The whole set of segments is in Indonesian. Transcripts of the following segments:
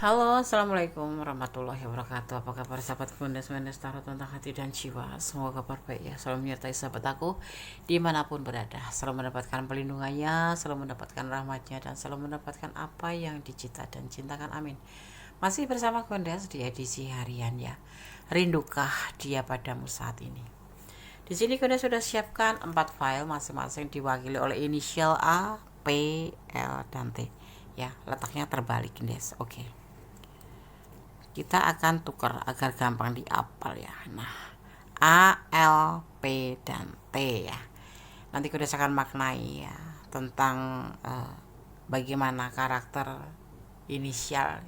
Halo, assalamualaikum warahmatullahi wabarakatuh. Apa kabar sahabat Mendes Tarot tentang hati dan jiwa? Semoga kabar baik ya. Selalu menyertai sahabat aku dimanapun berada. Selalu mendapatkan pelindungannya, selalu mendapatkan rahmatnya, dan selalu mendapatkan apa yang dicita dan cintakan. Amin. Masih bersama Mendes di edisi harian ya. Rindukah dia padamu saat ini? Di sini Mendes sudah siapkan 4 file masing-masing diwakili oleh inisial A, P, L, dan T. Ya, letaknya terbalik, guys. Oke. Kita akan tukar agar gampang dihafal ya. Nah, A, L, P, dan T ya. Nanti kita akan maknai ya tentang bagaimana karakter inisial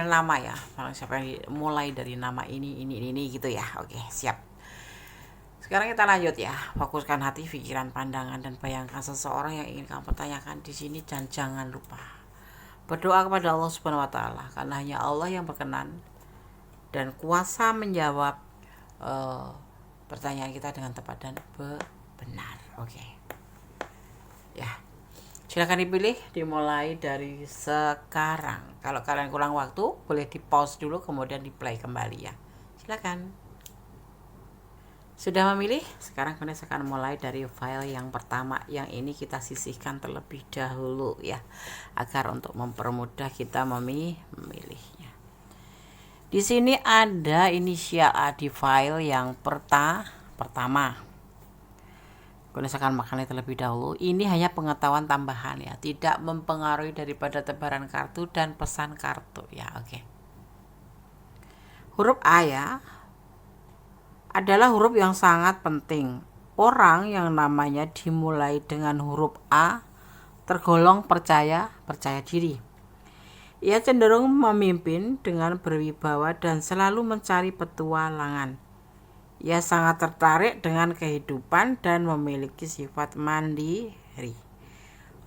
nama ya. Kalau siapa yang mulai dari nama ini gitu ya. Oke, siap. Sekarang kita lanjut ya. Fokuskan hati, pikiran, pandangan, dan bayangkan seseorang yang ingin kamu pertanyakan di sini, dan jangan lupa berdoa kepada Allah Subhanahu wa taala, karena hanya Allah yang berkenan dan kuasa menjawab pertanyaan kita dengan tepat dan benar. Oke. Ya. Silakan dipilih, dimulai dari sekarang. Kalau kalian kurang waktu, boleh di-pause dulu kemudian di-play kembali ya. Silakan. Sudah memilih? Sekarang kita akan mulai dari file yang pertama. Yang ini kita sisihkan terlebih dahulu ya, agar untuk mempermudah kita memilihnya. Di sini ada inisial A di file yang pertama. Gunakan maknanya terlebih dahulu. Ini hanya pengetahuan tambahan ya, tidak mempengaruhi daripada tebaran kartu dan pesan kartu ya. Oke. Huruf A ya, adalah huruf yang sangat penting. Orang yang namanya dimulai dengan huruf A tergolong percaya diri. Ia cenderung memimpin dengan berwibawa dan selalu mencari petualangan. Ia sangat tertarik dengan kehidupan dan memiliki sifat mandiri.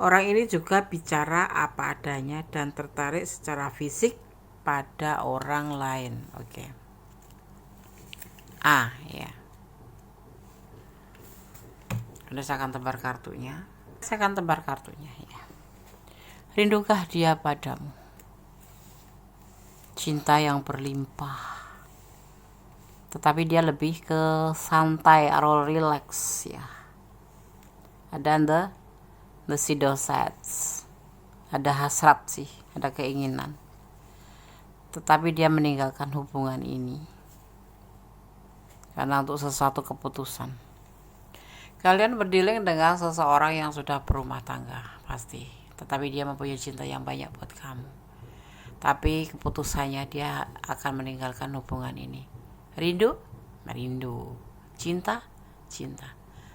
Orang ini juga bicara apa adanya dan tertarik secara fisik pada orang lain. Oke. A ya. Udah saya akan tebar kartunya. Ya. Rindukah dia padamu? Cinta yang berlimpah. Tetapi dia lebih ke santai atau relax ya. Ada the shadow sets. Ada hasrat sih, ada keinginan. Tetapi dia meninggalkan hubungan ini karena untuk sesuatu keputusan. Kalian berdealing dengan seseorang yang sudah berumah tangga pasti, tetapi dia mempunyai cinta yang banyak buat kamu. Tapi keputusannya dia akan meninggalkan hubungan ini. Merindu. Cinta.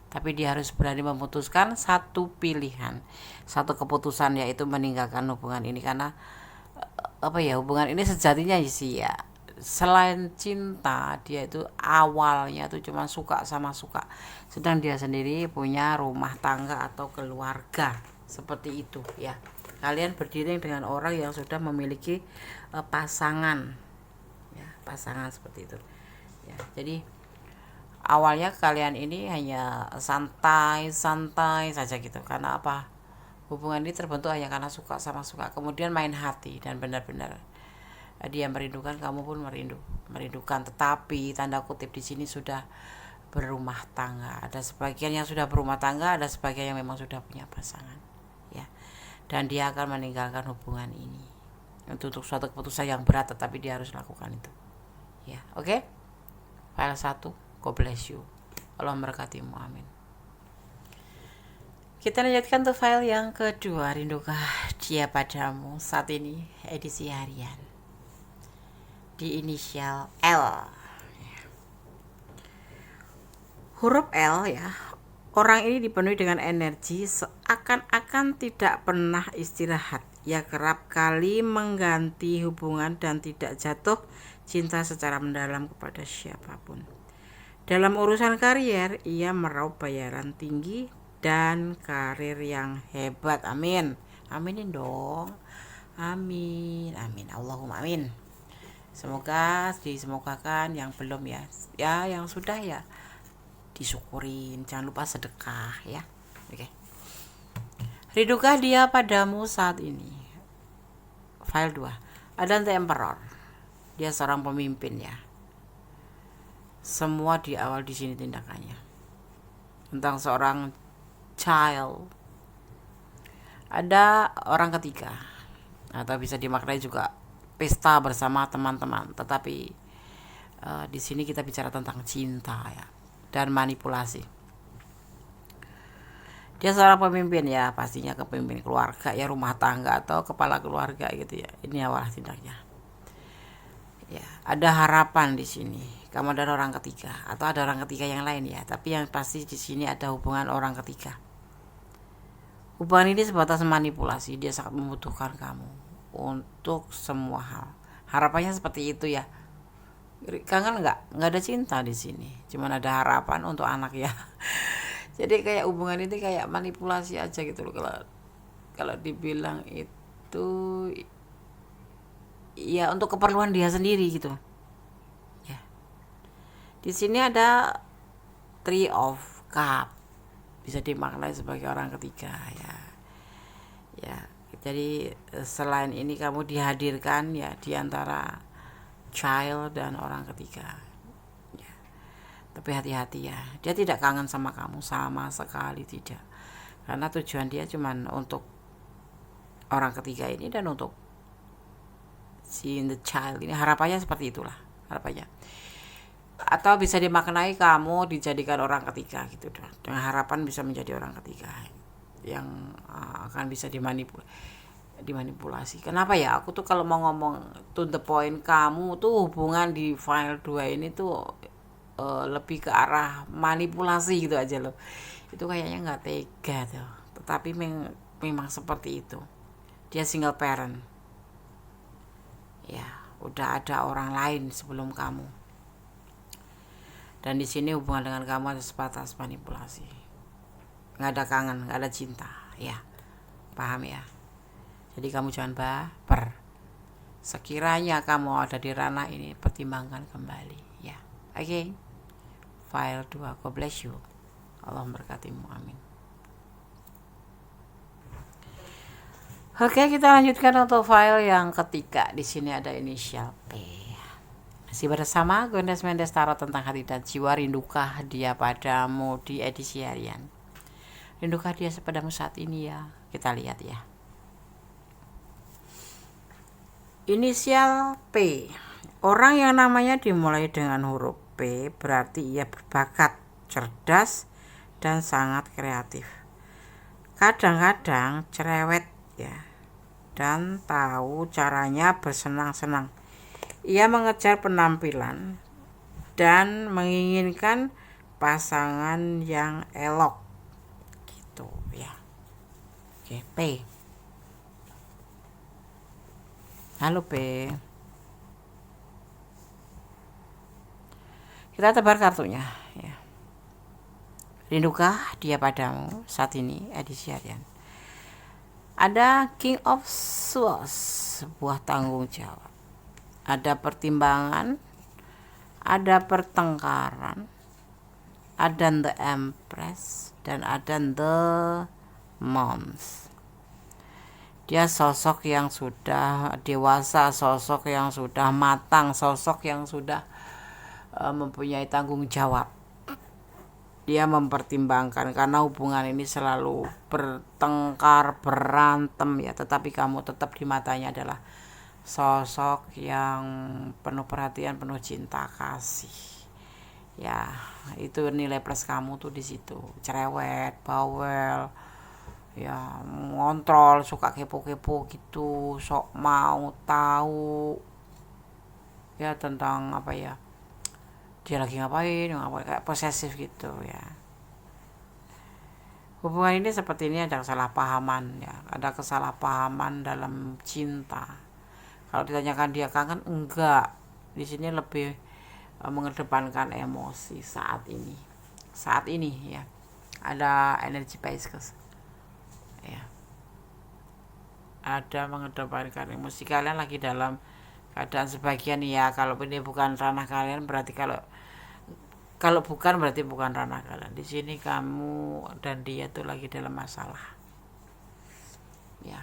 Tapi dia harus berani memutuskan satu pilihan, satu keputusan, yaitu meninggalkan hubungan ini. Karena hubungan ini sejatinya sih ya, selain cinta, dia itu awalnya tuh cuma suka sama suka, sedang dia sendiri punya rumah tangga atau keluarga seperti itu ya. Kalian berdiri dengan orang yang sudah memiliki pasangan ya, pasangan seperti itu ya. Jadi awalnya kalian ini hanya santai saja gitu. Karena apa? Hubungan ini terbentuk hanya karena suka sama suka, kemudian main hati, dan benar-benar dia merindukan, kamu pun merindukan. Tetapi tanda kutip di sini sudah berumah tangga. Ada sebagian yang sudah berumah tangga, ada sebagian yang memang sudah punya pasangan ya. Dan dia akan meninggalkan hubungan ini untuk suatu keputusan yang berat, tetapi dia harus lakukan itu ya. Oke. File 1, God bless you, Allah memberkatimu, amin. Kita lanjutkan ke file yang kedua. Rindukah dia padamu saat ini, edisi harian di inisial L. Huruf L ya. Orang ini dipenuhi dengan energi seakan-akan tidak pernah istirahat. Ia kerap kali mengganti hubungan dan tidak jatuh cinta secara mendalam kepada siapapun. Dalam urusan karier, ia meraup bayaran tinggi dan karir yang hebat. Amin. Aminin dong. Amin. Allahumma amin. Semoga disemogakan. Yang belum ya yang sudah ya disyukurin. Jangan lupa sedekah ya. Oke. Rindukah dia padamu saat ini? File 2. Ada The Emperor. Dia seorang pemimpin ya. Semua di awal di sini tindakannya. Tentang seorang child. Ada orang ketiga. Atau bisa dimaknai juga pesta bersama teman-teman. Tetapi di sini kita bicara tentang cinta ya. Dan manipulasi. Dia seorang pemimpin ya, pastinya kepemimpin keluarga ya, rumah tangga atau kepala keluarga gitu ya. Ini awal tindaknya. Ya, ada harapan di sini. Kamu ada orang ketiga atau ada orang ketiga yang lain ya, tapi yang pasti di sini ada hubungan orang ketiga. Hubungan ini sebatas manipulasi, dia sangat membutuhkan kamu untuk semua hal. Harapannya seperti itu ya. Kangen nggak ada cinta di sini, cuman ada harapan untuk anak ya. Jadi kayak hubungan ini kayak manipulasi aja gitu loh, kalau dibilang itu ya untuk keperluan dia sendiri gitu ya. Di sini ada Three of Cup, bisa dimaknai sebagai orang ketiga ya. Ya, jadi selain ini kamu dihadirkan ya di antara child dan orang ketiga. Tapi hati-hati ya, dia tidak kangen sama kamu sama sekali, tidak. Karena tujuan dia cuman untuk orang ketiga ini dan untuk si the child ini, harapannya seperti itulah harapannya. Atau bisa dimaknai kamu dijadikan orang ketiga gitu, dengan harapan bisa menjadi orang ketiga yang akan bisa dimanipulasi. Kenapa ya aku tuh kalau mau ngomong to the point, kamu tuh hubungan di file 2 ini tuh lebih ke arah manipulasi gitu aja loh. Itu kayaknya nggak tega tuh, tetapi memang seperti itu. Dia single parent ya, udah ada orang lain sebelum kamu, dan di sini hubungan dengan kamu ada sebatas manipulasi, nggak ada kangen, nggak ada cinta ya, paham ya. Jadi kamu jangan baper. Sekiranya kamu ada di ranah ini, pertimbangkan kembali ya. Oke. File 2, God bless you. Allah memberkatimu, amin. Oke, kita lanjutkan untuk file yang ketiga. Di sini ada inisial P. Masih bersama Gondes Mendes Tarot tentang hati dan jiwa. Rindukah dia padamu di edisi harian? Rindukah dia padamu saat ini ya? Kita lihat ya. Inisial P. Orang yang namanya dimulai dengan huruf P berarti ia berbakat, cerdas, dan sangat kreatif. Kadang-kadang cerewet ya, dan tahu caranya bersenang-senang. Ia mengejar penampilan dan menginginkan pasangan yang elok gitu ya. Oke, P. Halo P. Kita tebar kartunya ya. Rindukah dia padamu saat ini edisi harian? Ada King of Swords, sebuah tanggung jawab. Ada pertimbangan, ada pertengkaran, ada the Empress, dan ada the Moms. Dia sosok yang sudah dewasa, sosok yang sudah matang, sosok yang sudah mempunyai tanggung jawab. Dia mempertimbangkan, karena hubungan ini selalu bertengkar, berantem ya, tetapi kamu tetap di matanya adalah sosok yang penuh perhatian, penuh cinta kasih ya. Itu nilai plus kamu tuh di situ. Cerewet, bawel ya, ngontrol, suka kepo-kepo gitu, sok mau tahu ya tentang apa ya, dia lagi ngapain, kayak posesif gitu ya. Hubungan ini seperti ini ada kesalahpahaman ya, ada kesalahpahaman dalam cinta. Kalau ditanyakan dia kangen, enggak. Di sini lebih mengedepankan emosi saat ini ya. Ada energi Pisces ya, ada mengedepankan emosi. Kalian lagi dalam keadaan sebagian ya, kalau ini bukan ranah kalian berarti, kalau bukan berarti bukan ranah kalian. Di sini kamu dan dia tuh lagi dalam masalah ya.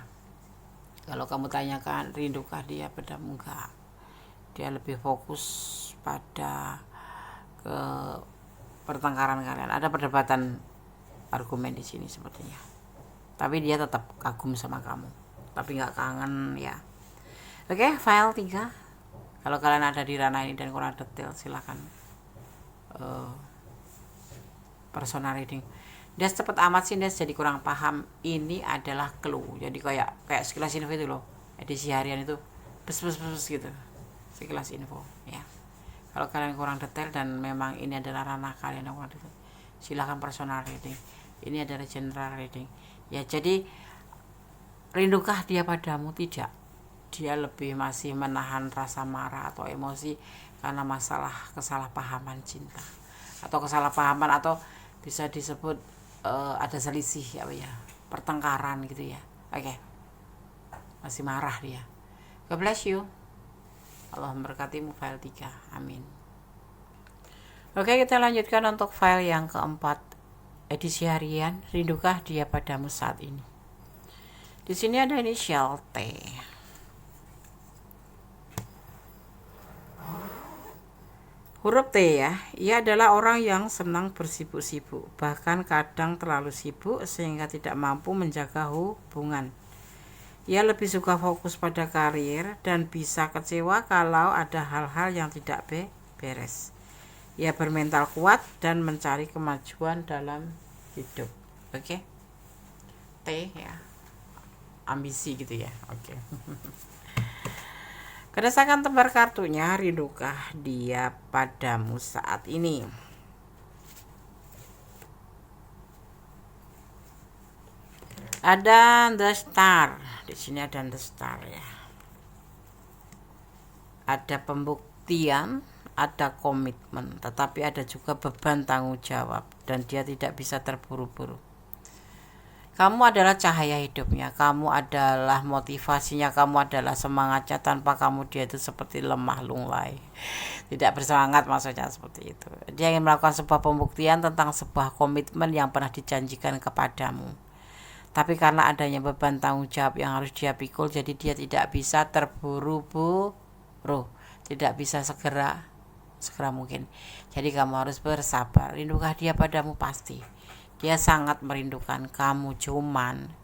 Kalau kamu tanyakan rindukah dia padamu, enggak. Dia lebih fokus pada ke pertengkaran kalian. Ada perdebatan argumen di sini sepertinya. Tapi dia tetap kagum sama kamu. Tapi nggak kangen ya. Oke, file 3. Kalau kalian ada di ranah ini dan kurang detail, silakan personal reading. Dia cepet amat sih, dia jadi kurang paham. Ini adalah clue. Jadi kayak sekilas info itu loh. Edisi harian itu bes gitu. Sekilas info ya. Kalau kalian kurang detail dan memang ini adalah ranah kalian yang kurang detail, silakan personal reading. Ini adalah general reading. Ya, jadi rindukah dia padamu? Tidak. Dia lebih masih menahan rasa marah atau emosi karena masalah kesalahpahaman cinta atau kesalahpahaman, atau bisa disebut ada selisih ya, pertengkaran gitu ya. Oke. Masih marah dia. God bless you. Allah memberkatimu, file 3. Amin. Oke, kita lanjutkan untuk file yang keempat, edisi harian, rindukah dia padamu saat ini. Di sini ada inisial T. Huruf T ya, ia adalah orang yang senang bersibuk-sibuk, bahkan kadang terlalu sibuk sehingga tidak mampu menjaga hubungan. Ia lebih suka fokus pada karir dan bisa kecewa kalau ada hal-hal yang tidak beres. Ia bermental kuat dan mencari kemajuan dalam hidup. Oke. T ya. Ambisi gitu ya. Oke. Berdasarkan tebar kartunya, rindukah dia padamu saat ini. Ada the star. Di sini ada the star ya. Ada pembuktian, ada komitmen, tetapi ada juga beban tanggung jawab dan dia tidak bisa terburu-buru. Kamu adalah cahaya hidupnya, kamu adalah motivasinya, kamu adalah semangatnya. Tanpa kamu dia itu seperti lemah lunglai, tidak bersemangat, maksudnya seperti itu. Dia ingin melakukan sebuah pembuktian tentang sebuah komitmen yang pernah dijanjikan kepadamu. Tapi karena adanya beban tanggung jawab yang harus dia pikul, jadi dia tidak bisa terburu-buru, tidak bisa segera mungkin. Jadi kamu harus bersabar. Rindukah dia padamu? Pasti. Dia sangat merindukan kamu, cuman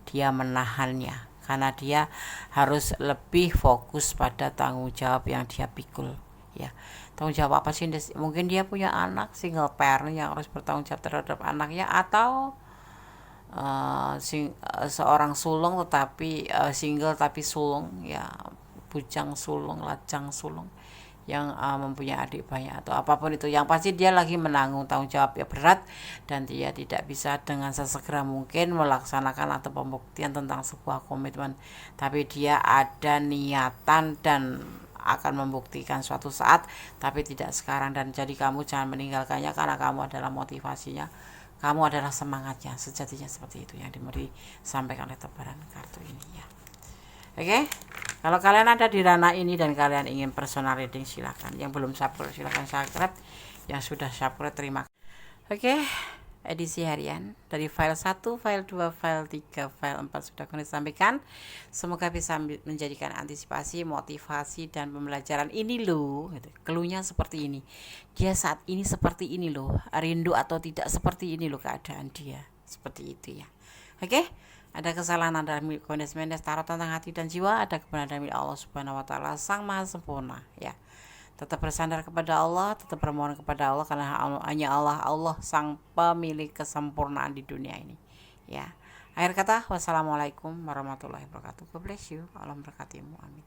dia menahannya karena dia harus lebih fokus pada tanggung jawab yang dia pikul ya. Tanggung jawab apa sih? Mungkin dia punya anak, single parent yang harus bertanggung jawab terhadap anaknya, atau seorang sulung tetapi single tapi sulung ya, bujang sulung, lajang sulung yang mempunyai adik banyak atau apapun itu. Yang pasti dia lagi menanggung tanggung jawab yang berat dan dia tidak bisa dengan sesegera mungkin melaksanakan atau pembuktian tentang sebuah komitmen, tapi dia ada niatan dan akan membuktikan suatu saat, tapi tidak sekarang. Dan jadi kamu jangan meninggalkannya karena kamu adalah motivasinya, kamu adalah semangatnya, sejatinya seperti itu yang disampaikan oleh tebaran kartu ini ya. Oke. Kalau kalian ada di ranah ini dan kalian ingin personal reading, silakan. Yang belum subscribe silakan subscribe. Yang sudah subscribe terima kasih. Oke, edisi harian dari file 1, file 2, file 3, file 4 sudah kami sampaikan. Semoga bisa menjadikan antisipasi, motivasi dan pembelajaran. Ini loh, keluhnya seperti ini. Dia saat ini seperti ini loh. Rindu atau tidak seperti ini loh keadaan dia. Seperti itu ya. Oke. Ada kesalahan dalam milik kondes-mendes tarot tentang hati dan jiwa, ada kebenaran milik Allah Subhanahu wa taala Sang Maha Sempurna ya. Tetap bersandar kepada Allah, tetap bermohon kepada Allah karena hanya Allah sang pemilik kesempurnaan di dunia ini ya. Akhir kata, wassalamualaikum warahmatullahi wabarakatuh. God bless you. Allah memberkatimu. Amin.